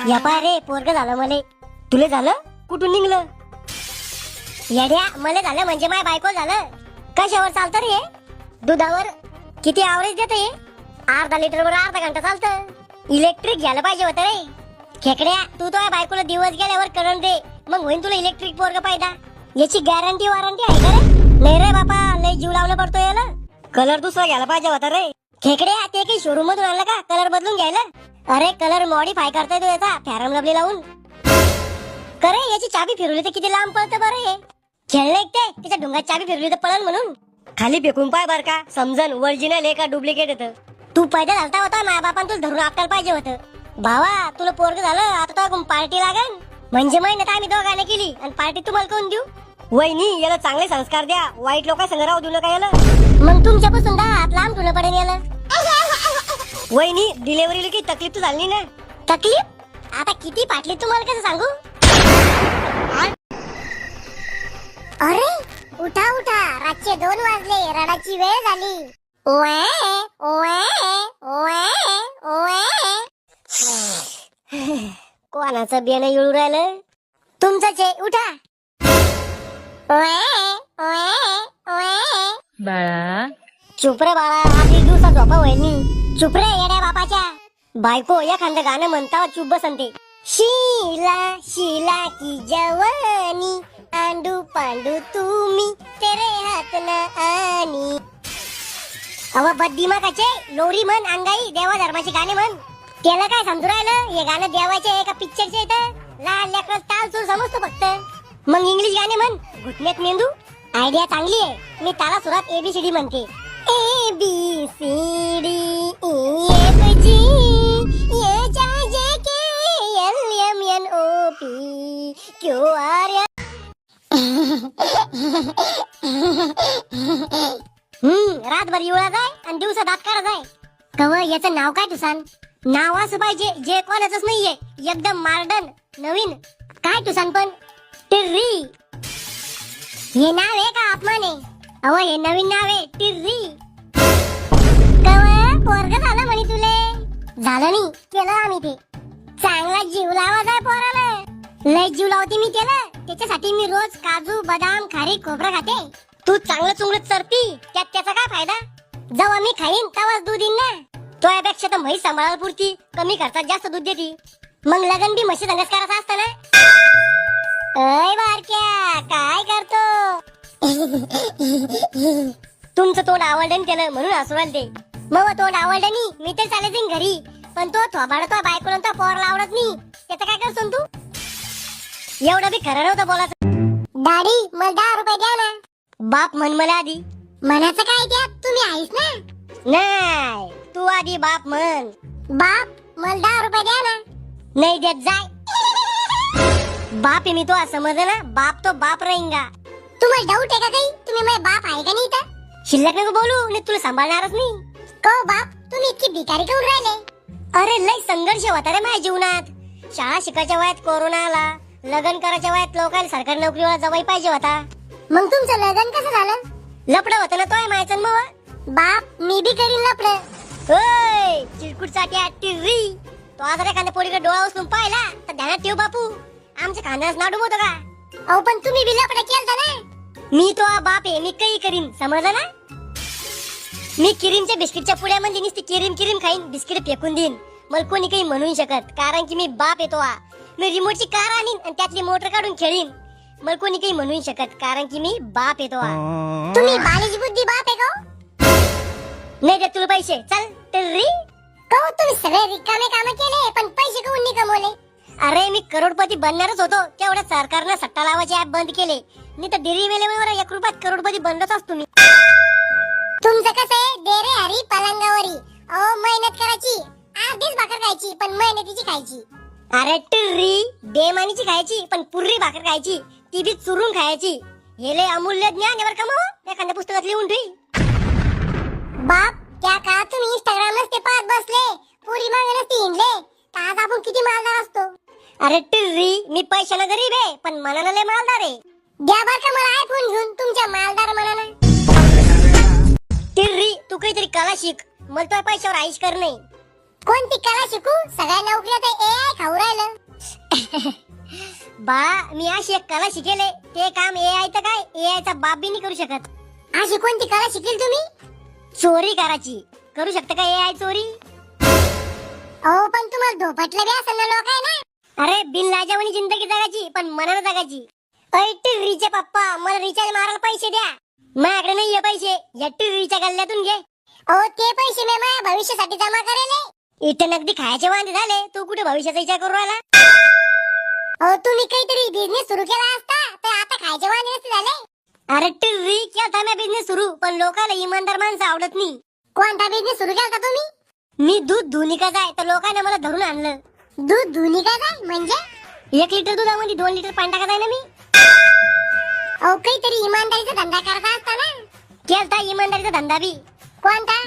या पाय रे पोरग झालं मले. तुले झालं? कुठून निघलं? येड्या मले झालं म्हणजे माय बायको झालं. कशावर चालतं रे? दुधावर. किती ॲव्हरेज देत हे? अर्धा लिटरवर अर्धा घंटा चालतं. इलेक्ट्रिक घ्यायला पाहिजे होतं रे. खेकड्या तू तो बायकोला दिवस गेल्यावर करंट दे, मग होईन तुला इलेक्ट्रिक पोरग पायदा. याची गॅरंटी वॉरंटी आहे का रे? नाही रे बापा, लय जीव लावला पडतो याला. कलर दुसरा घ्यायला पाहिजे होता रे. खेकड्या ते काही शोरूम मधून आणलं का कलर बदलून घ्यायला? अरे कलर मॉडिफाय करता येतो याचा फॅरम लवली लावून. करे याची चाबी फिरवली तर किती लांब पळतं बरं हे. खेळले ते त्याच्या ढुंगात चाबी फिरवली तर पळण म्हणून. खाली फेकून पाय बर का, समजन ओरिजिनल आहे का डुप्लिकेट येतं. तू पैदा झालता होता, माझ्या बापान तुला धरून आपल्याला पाहिजे होतं. भावा तुला पोरग झालं आता तो पार्टी लागन. म्हणजे महिन्यात आम्ही दोघांनी केली आणि पार्टी तुम्हाला कोण देऊ? वहिनी याला चांगले संस्कार द्या, वाईट लोक संग राहू देऊ नका याला. मग तुमच्यापासून हात लांब ठेवलं पडेल याला. वहिनी डिलिव्हरीला काही तकलीफ तर झाली ना? तकलीफ आता किती पाटली तुम्हाला कसं सांगू? अरे उठा उठा, रातचे 2 वाजले, रडाची वेळ झाली. ओए ओए ओए ओए. कोणाचं बियाणं येऊ राहिलं? तुमचंच आहे, उठा. ओए ओए ओए. बाळा चुप रे बाळा, आधी दिवसा झोपा वहिनी. चुप रे येड्या बापाच्या. बायको एखादं गाणं म्हणता चुप बसंते. शीला शीला की जवानी, आंडू पांडू तुम्ही तेरे हात न आनी. अव बद्दिमाकाचे लोरी म्हण, अंगाई देवा धर्माचे गाणे म्हण. त्याला काय समजू राहिलं? हे गाणं देवाचे आहे का पिक्चरचे येतं? लहान लेकरं ताल चूर समजतो फक्त. मग इंग्लिश गाणे म्हण, घुटण्यात मेंदू. आयडिया चांगली आहे. मी ताला सुरात ABCD म्हणते. ABCD EFG HIJKLMNOP QR. रातभर युळा जाय आणि दिवसा दात काढा जाय. कव याचं नाव काय तुसान? नाव असं पाहिजे जे कोणाचंच नाहीये, एकदम मॉडर्न नवीन. काय तुसान पण? टिर्री. हे नाव आहे का अपमान आहे? अहो हे नवीन नाव आहे टिर्री. कव पोरग झालं म्हणे तुले? झालं नाही, केलं आम्ही ते. चांगला जीव लावा जाय पोराला. लय जीव लावते मी त्याला. त्याच्यासाठी मी रोज काजू बदाम खारीक खोबरं खाते. तू चांगलं चुंगलं चरती, त्यात त्याचा काय फायदा? जेव्हा मी खाईन तेव्हाच दूध येईन ना. तो यापेक्षा तर म्हैस सांभाळायला पुरती कमी खर्चात जास्त दूध देती. मग लगन बी म्हशी संगच करायचं असतं ना. अय बारक्या काय करतो? तुमचं तोंड आवडलं त्याला म्हणून हसू राहिले ते. मग तोंड आवडलं नाही मी तर चालायचं घरी, पण तो थोबाड तो बायकोला तो पोरला आवडत नाही. त्याचं काय करतो तू? एवढं बी खरं नव्हतं बोलायचं. दाढी मला 10 रुपये द्या ना. बाप म्हण मला आधी. म्हणाचं काय त्यात, तुम्ही आहेस ना? नाही तू आधी बाप म्हण. बाप मला 10 रुपये द्या ना. नाही देत जाय. बाप आहे मी तो असं समजलं ना. बाप तो बाप राहींगा. तुम्हाला डाऊट आहे का काही? तुम्ही माझे बाप आहे का नाही तर? शिल्लक नको बोलू, नाही तुला सांभाळणारच नाही. को बाप तुम्ही इतकी भिकारी करून राहिले? अरे लय संघर्ष होता रे माझ्या जीवनात. शाळा शिकायच्या वयात कोरोना आला, लग्न करायच्या वयात लोकांना सरकारी नोकरीवाला जवाई पाहिजे होता. मग तुमचं लग्न कसं झालं? लपडं होतं ना तोय मायचं मग. बाप मी बी करीन लपडं. ओय चिरकुट चाट्या टिर्री. तो आज एखाद्या पोरीकडे डोळा उचलून पाहिला तर ध्यानात ठेव बापू, आमच्या खानदानात नाडू होतं का? अहो पण तुम्ही बी लपडं केलता ना. मी तो बाप आहे, मी काही करीन समजलं ना. मी किरीमच्या बिस्किटच्या पुड्यामध्ये नुसती किरीम खाईन, बिस्किट फेकून देईन. मला कोणी काही म्हणू शकत, कारण की मी बाप येतो. मी रिमोटची कार आणीन आणि त्यातली मोटर काढून खेळीन. मला कोणी काही म्हणू शकत, कारण की मी बाप येतो. तुम्ही बालीची बुद्धी बाप आहे का? नाही देत तुला पैसे, चल टिर्री. कहो तुम्ही सगळे रिकामे काम केले पण पैसे कोण नाही कमवले? अरे मी करोडपती बनणारच होतो, तेवढ्या सरकारनं सट्टा लावायचे ऍप बंद केले. नाही तर डेरी वेळेवर 1 रुपयात करोडपती बनलोच असतो मी. तुमचं कसं आहे? डेरे हरी पलंगावरी. अहो मेहनत करायची, अर्धीच भाकर खायची पण मेहनतीची खायची. अरे टिर्री बेमानीची खायची पण पुर्री भाकर खायची, ती बी चुरून खायची. हे लय अमूल्य ज्ञान यावर कमाव एखाद्या पुस्तकात लिहून ठेवी. बाप त्या काळात तुम्ही इंस्टाग्राम नसते पाहत बसले, पुरी मागे नसते हिंडले, तर आज आपण किती मालदार असतो. अरे टिर्री मी पैशाला गरीब आहे पण मनाला लय मालदार आहे. द्या बर का मला आयफोन घेऊन तुमच्या मालदार मनाला. टिर्री तू काहीतरी कला शिक, मला तो पैशावर आईश कर नाही. कोणती कला शिकू? सगळ्या नोकऱ्या तर AI खाऊ राहिलं. बा मी अशी एक कला शिकेले ते काम एआय तर काय एआय चा बाप बी नाही करू शकत. अशी कोणती कला शिकेल तुम्ही? चोरी करायची. करू शकता का एआय चोरी? अहो पण तुम्हाला धोपटलं बी असेल ना लोक आहे ना. अरे बिन लाजावानी जिंदगी जगायची पण मनानं जगायची. टिर्रीचे पप्पा मला रिचार्ज मारायला पैसे द्या. माझ्याकडे नाहीये पैसे. या टिर्रीच्या गल्ल्यातून घे. अहो ते पैसे मी माझ्या भविष्यासाठी जमा करेले. इथे नगदी खायचे वांदे झाले. तू कुठे भविष्याचा विचार करू राहिला? अहो तुम्ही काहीतरी बिझनेस सुरू केला असता तर आता खायचे वांदे नसते झाले. अरे टिर्री केलता मी बिझनेस सुरू पण लोकांना इमानदार माणसं आवडत नाही. कोणता बिझनेस सुरू केलता तुम्ही? मी दूध धुनिका जाय तर लोकांना मला धरून आणलं. दूध धुनिका जाय म्हणजे 1 लिटर दुधामध्ये 2 लिटर पाणी टाकत आहे ना मी. अहो काहीतरी इमानदारीचा धंदा करता असता ना. केलता इमानदारीचा धंदा बी. कोणता?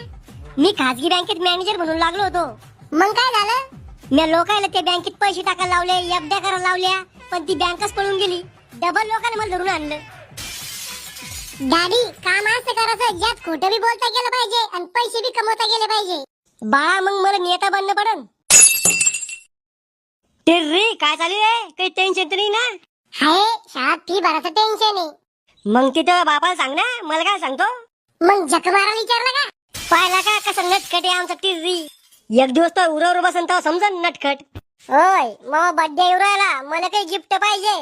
मी खाजगी बँकेत मॅनेजर म्हणून लागलो होतो. मग काय झालं? मी लोकांना त्या बँकेत पैसे टाकायला लावले एफड्या करायला लावल्या पण ती बँकच पळून गेली. डबल लोकांना मला धरून आणलं. डॅडी काम असं करायचं ज्यात खोटं बी बोलता गेलं पाहिजे आणि पैसे बी कमवता गेले पाहिजे. बाळा मग मला नेता बनणं पडन. टिर्री काय चालू आहे? काही टेन्शन तर नाही ना? हाय शाळेत फी भरायचं टेन्शन आहे. मग तिथं बापाला सांग ना. मला काय सांगतो? मग जक मारायला विचारलं का? पाहिला का कसं नटखट आहे आमचा टिर्री. एक दिवस तो उरावर बसन तेव्हा समजन नटखट. होय मग बर्थडे येऊ राहिला मला काही गिफ्ट पाहिजे.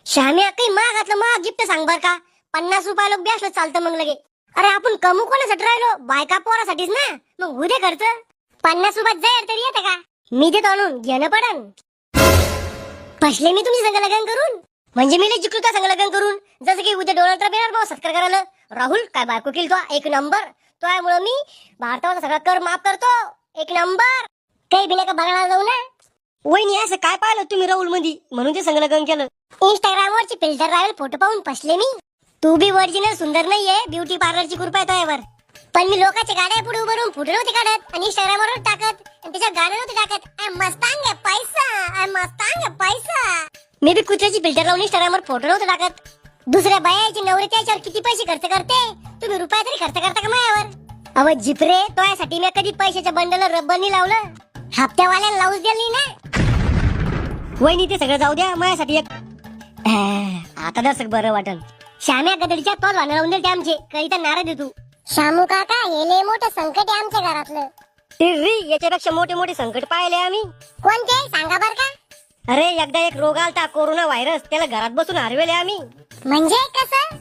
श्याम्या काही मागातलं मग गिफ्ट सांग बर का. 50 रुपये लोक बी असलं चालतं मग लगे. अरे आपण कमू कोणासाठी राहिलो? बायका पोरासाठीच ना. मग उद्या खर्च 50 रुपयात जाईल तरी येते का? मी देतो आणून घेणं पडन. फसले मी तुमची संग लग्न करून. म्हणजे मी जिंकलो त्या संग लग्न करून. जसं की उद्या डोनाल्ड ट्रम्प येणार मग सत्कार करायला. राहुल काय बायको केली तो एक नंबर. त्यामुळे मी भारताचा सगळा कर माफ करतो. एक नंबर. काही बिना का बघायला जाऊ ना. वहिनी असं काय पाहिलं तुम्ही राहुल मध्ये म्हणून ते संग लग्न केलं. इंस्टाग्राम वरची फिल्टर राहुल फोटो पाहून फसले मी. तू बी ओरिजिनल सुंदर नाहीये. ब्युटी पार्लरची कृपा आहे तुझ्यावर. पण मी लोकांच्या गाड्या पुढे उभं राहून फोटो नव्हते काढत आणि इंस्टाग्राम वर टाकत आणि त्याच्या गाणं नव्हते टाकत. आय मस्तांग पैसा आय मस्तांग पैसा. मी बी कुत्र्याची फिल्टर लावून इंस्टाग्राम वर फोटो नव्हते टाकत. दुसऱ्या बायाचे नवरे त्याच्यावर किती पैसे खर्च करते. तुम्ही रुपया तरी खर्च करता का माझ्यावर? अव जिपरे तो यासाठी मी कधी पैशाच्या बंडलला रब्बर नाही लावलं. हप्त्यावाल्याला लावूच दिली ना. वहिनी ते सगळं जाऊ द्या माझ्यासाठी एक आता दर्शक बरं वाटल. श्याम्या गदडीच्या तोच भांडण लावून दिले आमचे. काही तर नाराज आहे तू. शामू काका हे लय मोठं संकट आहे आमच्या घरातलं. टिर्री याच्यापेक्षा मोठे मोठे संकट पाहिले आम्ही. कोणते सांगा बर का? अरे एकदा एक रोग आलता कोरोना व्हायरस. त्याला घरात बसून हरवेले आम्ही. म्हणजे कसं?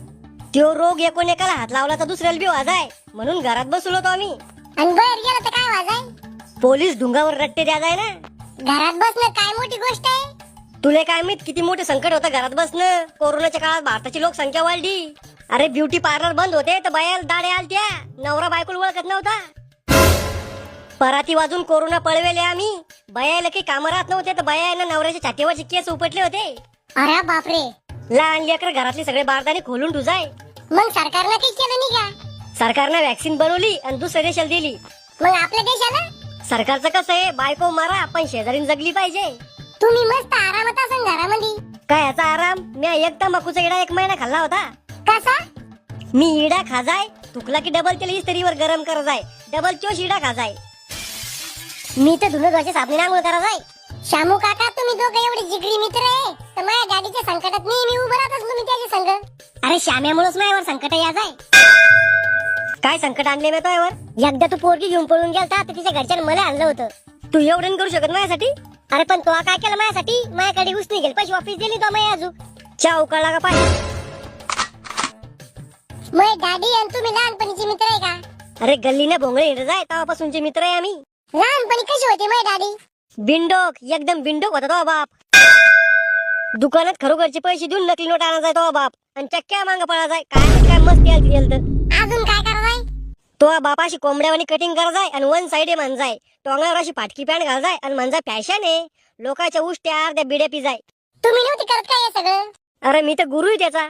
तो रोग एकाला हात लावला तर दुसऱ्याला बी वाजाय म्हणून घरात बसलो होतो आम्ही. आणि बाहेर गेला तर काय वाजाय? पोलीस ढुंगावर रट्टे द्या जाय ना. घरात बसणं काय मोठी गोष्ट आहे? तुला काय माहित किती मोठे संकट होतं घरात बसणं. कोरोनाच्या काळात भारताची लोकसंख्या वाढली. अरे ब्युटी पार्लर बंद होते तर बायाला दाड्या आलत्या. नवरा बायकोला ओळखत नव्हता. पराती वाजून कोरोना पळवेले आम्ही. बायाला काही कामं राहत नव्हते तर बायाला नवऱ्याच्या छातीवरचे केस उपटले होते. अरे बापरे. लहान लेकर घरातले सगळे बारदाने खोलून ठुजाय. मग सरकारनं काही केलं नाही का? सरकारनं वॅक्सिन बनवली आणि दुसऱ्या देशाला दिली. मग आपल्या देशाला? सरकारचं कसं आहे बायको मारा पण शेजारीन जगली पाहिजे. तुम्ही मस्त आरामात असाल घरामध्ये. काय याचा आराम? मी एक तंबाखूचा इडा 1 महिना खाल्ला होता. कसा? मी इडा खाजाय तुकला की डबल तेल इस्त्रीवर गरम करायचाय. डबल चोश इडा खाजाय. मी तर धुणं धुवायच्या साबणीने आंघोळ करायचाय. शामू काका तुम्ही दोघं एवढे जिगरी मित्र आहे तर माझ्या गाडीच्या संकटात नेहमी उभं राहत असलो मी त्याच्या संग. अरे श्याम्यामुळेच माझ्यावर संकट यायच आहे. काय संकट आणले मी तुझ्यावर? एकदा तू पोरगी घेऊन पळून गेलता तर तिच्या घरच्यानं मला आणलं होतं. तू एवढं नाही करू शकत माझ्यासाठी? अरे पण तो काय केलं माझ्यासाठी? माझ्याकडे उसने गेल पैसे वापस दिली तो माझ्या अजून. चहा उकळला का पाणी? मग डॅडी आणि तुम्ही लहानपणीचे मित्र आहे का? अरे गल्लीने भोंगळे हिंडत जाय तेव्हापासूनचे मित्र आहे आम्ही. लहानपणी कशी होते माझे डॅडी? बिंडोक एकदम बिंडोक होता तो बाप. दुकानात खरोखरचे पैसे देऊन नकली नोट आणा जाय तो बाप आणि चक्क्या मांग पळा जाय. काय मस्ती आली अजून काय करा जाय? तो बापाशी कोंबड्यावानी कटिंग करा जाय आणि 1 साइड म्हण जाय. टोंगळावर अशी फाटकी पॅन्ट घाल जाय आणि म्हणजे फॅशन आहे. लोकांच्या उष्ट्या अर्ध्या बिड्या पी जाय. तुम्ही नव्हती करत काय हे सगळं? अरे मी तर गुरु आहे त्याचा.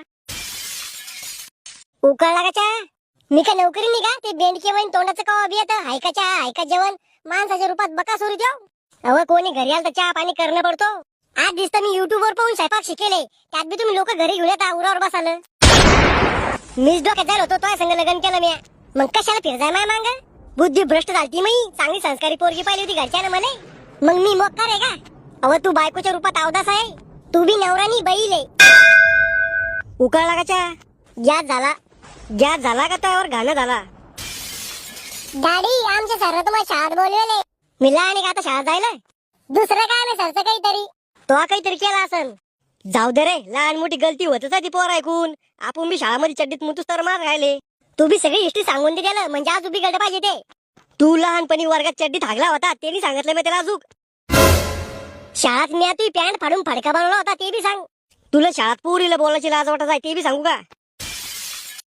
उकळला का चहा? मी काय नोकरी नाही का? ते बेंडके वैन तोंडाचं कवा बी येतं. हायका चहा हायका जेवण माणसाच्या रूपात बकासुरू देऊ. अव कोणी घरी आलं तर चहा पाणी करणं पडतो. आज दिसतं मी युट्यूब वर पाहून स्वयंपाक शिकेले. त्यात बी तुम्ही लोक घरी घेऊन येता उरावर बसाल. मीच डोक्यात जायला होतो तो संग लग्न केलं मी. मग कशाला फिरजाय माय मांग? बुद्धी भ्रष्ट झालती मी. चांगली संस्कारी पोरगी पाहिली होती घरच्यानं मला. मग मी मोकार आहे का? अव तू बायकोच्या रूपात अवदास आहे. तू बी नवरानी बैल आहे. उकळला का चा? गॅस झाला का त्यावर घाणं झाला? डॅडी आमच्या सर तुम्हाला शाळेत बोलवले. मी लहान आहे का आता शाळेत जायला? दुसरं काय नाही सरचं काहीतरी. तो काहीतरी केला असन. जाऊ दे रे, लहान मोठी गलती होतच ती पोर ऐकून. आपण बी शाळामध्ये चड्डीत मुतूस तर मार राहिले. तू बी सगळी हिस्ट्री सांगून दे त्याला, म्हणजे आज उभी गळत पाहिजे ते. तू लहानपणी वर्गात चड्डीत हागला होता ते नाही सांगितलं मी त्याला अजून. शाळेत मी तू पॅन्ट फाडून फडका बनवला होता ते बी सांग. तुला शाळेत पोरीला बोलायची लाज वाटत आहे ते बी सांगू का?